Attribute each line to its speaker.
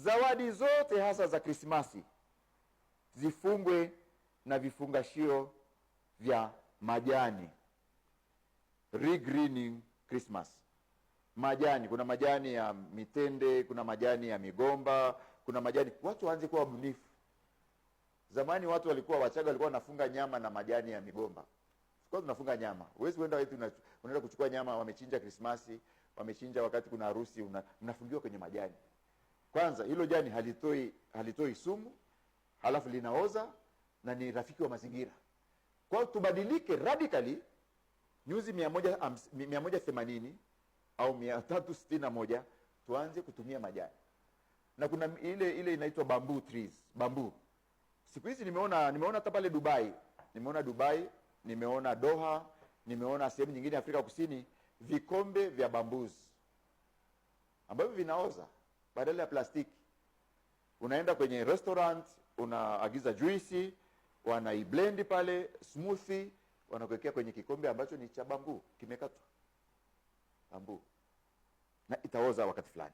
Speaker 1: Zawadi zote hasa za Krismasi zifungwe na vifungashio vya majani. Regreening Christmas. Majani, kuna majani ya mitende, kuna majani ya migomba, kuna majani. Watu waanze kuwa wabunifu. Zamani watu walikuwa Wachaga walikuwa wanafunga nyama na majani ya migomba. Sikuwa tunafunga nyama. Huwezi kwenda wetu unaenda kuchukua nyama wamechinja Krismasi, wamechinja wakati kuna harusi, unafungiwa kwenye majani. Kwanza hilo jani halitoi sumu, halafu linaoza na ni rafiki wa mazingira. Kwa hiyo tubadilike radically, nyuzi 180 au 361 tuanze kutumia majani. Na kuna ile inaitwa bamboo trees, bamboo. Siku hizi nimeona hata pale Dubai, nimeona Doha, nimeona sehemu nyingine Afrika Kusini vikombe vya bamboos ambavyo vinaoza badala ya plastiki. Unaenda kwenye restaurant, unaagiza juisi, wanaiblend pale smoothie, wanakuwekea kwenye kikombe ambacho ni cha bamboo, kimekatwa bamboo, na itaoza wakati fulani.